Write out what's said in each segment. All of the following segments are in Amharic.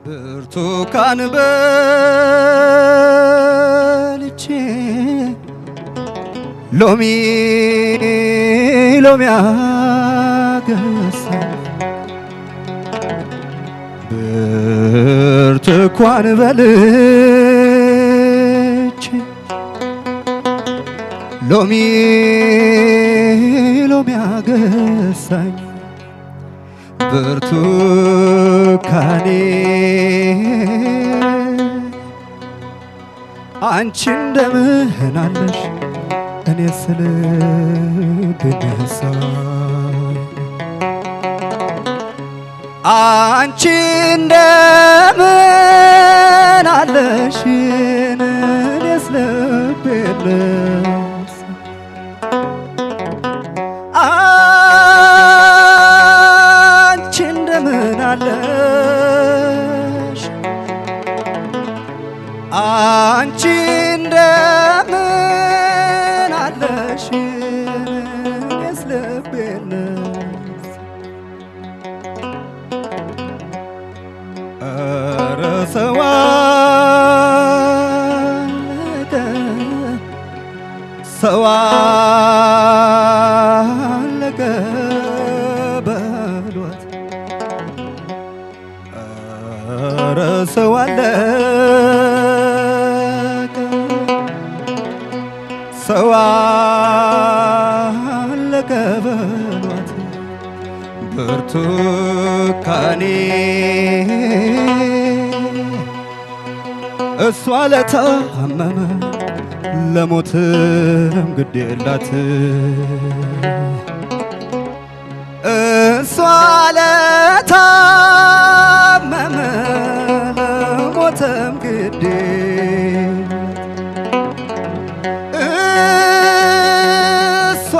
ብርቱካን በልቼ ሎሚ ሎሚ አገሳኝ ብርቱካን በልቼ ሎሚ ሎሚ አገሳኝ ብርቱካኔ አንቺ እንደምን አለሽ እኔ ስል ብነሳኝ አንቺ እንደምን አለሽ እኔ ስል ብነሳኝ አንቺ እንደምን አለሽ አንቺ እንደምን አለሽ እኔስ ልቤ ነሽ ኧረ ሰው አለቀ ሰው አለቀ በሏት ኧረ ሰው አለቀ ሰው አለቀ በሏት ብርቱካኔ እሷ ለታመመ ለሞትም ግድ የላት እሷ ለታመመ ለሞትም ግድ እሷ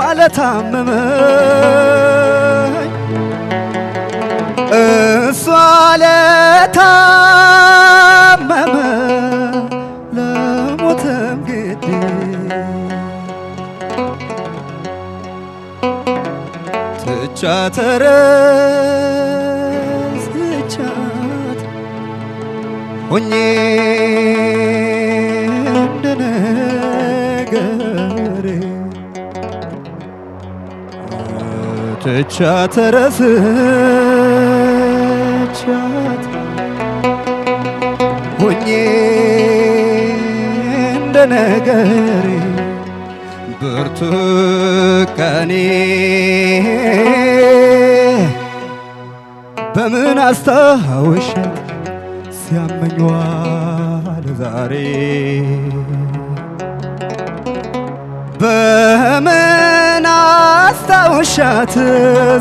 ለታመመኝ እሷ ለታመመ ለሞትም ግድ ትቻት ረስቻት ሆኜ እንደ ነገሬ ትቻት ረስቻት ሆኜ እንደ ነገሬ ብርቱካኔ በምን አስታውሻት ሲያመኛል ዛሬ በምን አስታውሻት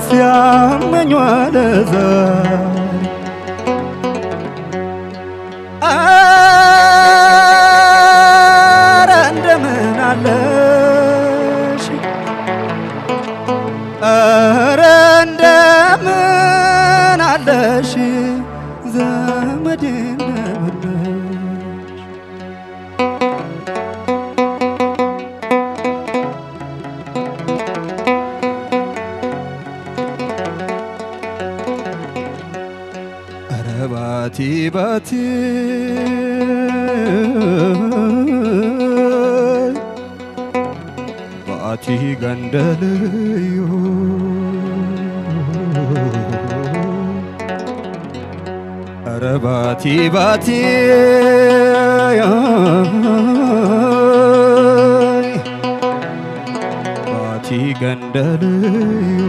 ሲያመኛል ዛሬ ኧረ እንደምን አለሽ ኧረ እንደምን አለሽ ዘመዴ እንደምን ነሽ ኧረ ባቲ ባቲ ባቲ ገንደልዩ ኧረ ባቲ ባቲ ባቲ ገንደልዩ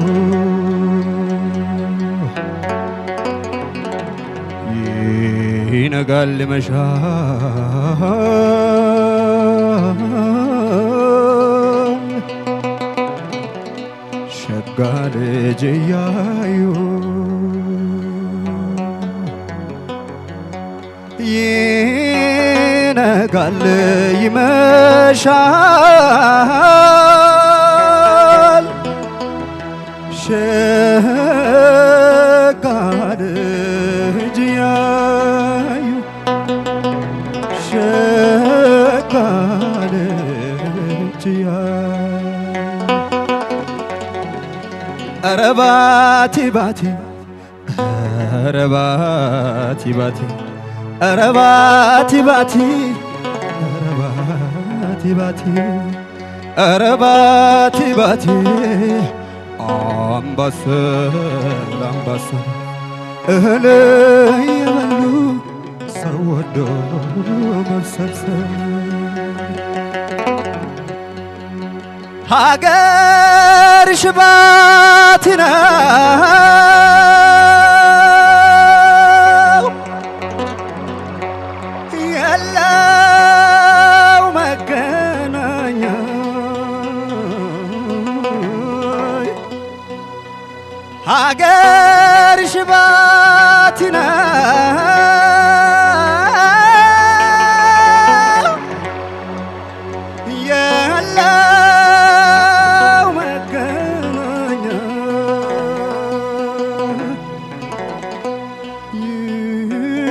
ይነጋል መሻል ሸጋ ልጅ እያዩ ይነጋል ይመሻል ሸጋ ልጅ እያዩ ሸጋ ልጅ እያዩ ኧረ ባቲ ባቲ ኧረ ባቲ ባቲ ኧረ ባቲ ባቲ ኧረ ባቲ ባቲ ኧረ ባቲ ባቲ አምባሰል አምባሰል እህል የበሉ ሰው ወዶ መብሰልሰል ሀገርሽ ባቲ ነው የለው መገናኛ ሀገርሽ ባቲ ነው የለው መገናኛ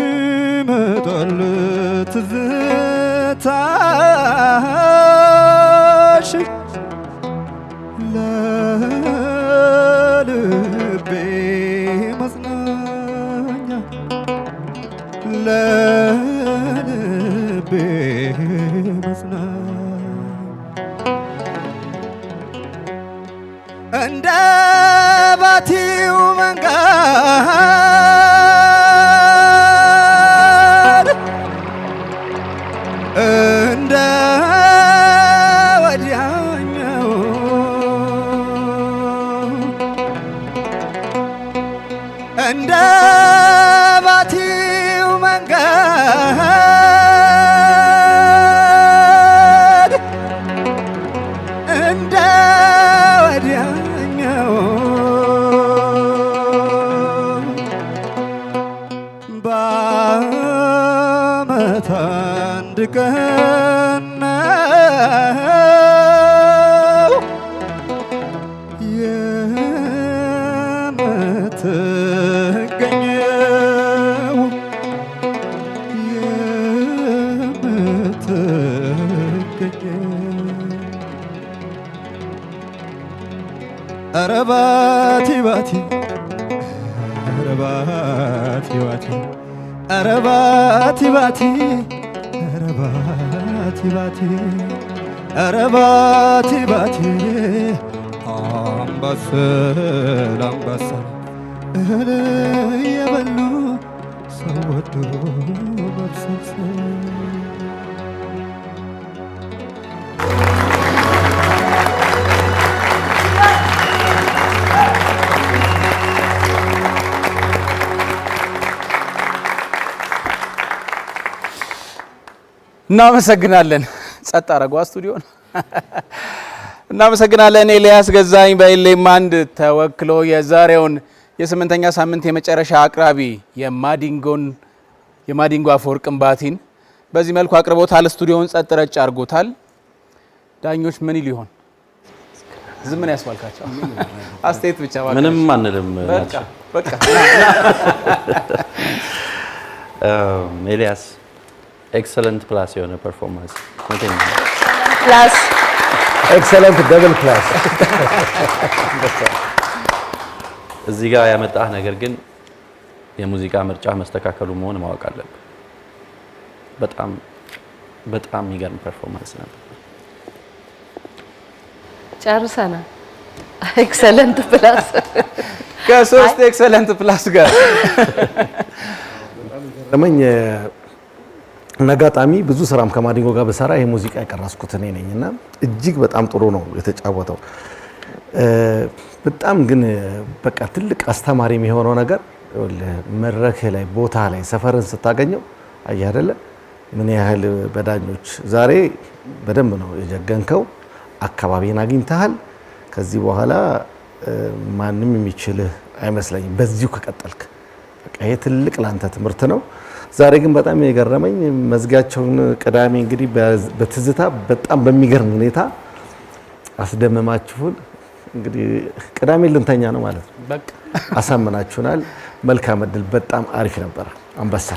ይመጣል ትዝታሽ ለልቤ መጽናኛ ለልቤ መጽናኛ እንደ ባቲው መንገድ እንደ ወዲያኛው እንደ ባቲው መንገድ እንደ ወዲያኛው በዓመት አንድ ቀን ነው የምትገኘው ኧረ ባቲ ባቲ ኧረ ባቲ ባቲ ኧረ ባቲ ባቲ ኧረ ባቲ ባቲ ኧረ ባቲ ባቲ አምባሰል አምባሰል እህል የበሉ ሰው ወዶ መብሰልሰል እናመሰግናለን። ጸጥ አረጓ ስቱዲዮን እናመሰግናለን። ኤልያስ ገዛኝ በኤሌም አንድ ተወክሎ የዛሬውን የስምንተኛ ሳምንት የመጨረሻ አቅራቢ የማዲንጎ አፈወርቅን ባቲን በዚህ መልኩ አቅርቦታል። ስቱዲዮውን ጸጥ ረጭ አድርጎታል። ዳኞች ምን ይሉ ይሆን? ዝም ምን ያስባልካቸው? አስተያየት ብቻ ማለት ምንም አንልም። በቃ ኤልያስ ኤክሰለንት ፕላስ የሆነ ፐርፎርማንስ ፕላስ ኤክሰለንት ደብል ፕላስ እዚህ ጋር ያመጣህ ነገር ግን የሙዚቃ ምርጫ መስተካከሉ መሆን ማወቅ አለብህ። በጣም በጣም የሚገርም ፐርፎርማንስ ነበር። ጨርሰናል። ኤክሰለንት ፕላስ ከሶስት ኤክሰለንት ፕላስ ጋር ለምን ነጋጣሚ ብዙ ስራም ከማዲንጎ ጋር በሰራ ይሄ ሙዚቃ የቀረስኩት እኔ ነኝና እጅግ በጣም ጥሩ ነው የተጫወተው። በጣም ግን በቃ ትልቅ አስተማሪ የሚሆነው ነገር መድረክ ላይ ቦታ ላይ ሰፈርን ስታገኘው አይ አይደለ ምን ያህል በዳኞች ዛሬ በደንብ ነው የጀገንከው። አካባቢን አግኝተሃል። ከዚህ በኋላ ማንም የሚችልህ አይመስለኝም በዚሁ ከቀጠልክ። በቃ ይሄ ትልቅ ላንተ ትምህርት ነው። ዛሬ ግን በጣም የገረመኝ መዝጊያቸውን ቅዳሜ እንግዲህ በትዝታ በጣም በሚገርም ሁኔታ አስደምማችሁን እንግዲህ ቅዳሜ ልንተኛ ነው ማለት ነው። በቃ አሳምናችሁናል። መልካም እድል። በጣም አሪፍ ነበር። አንበሳ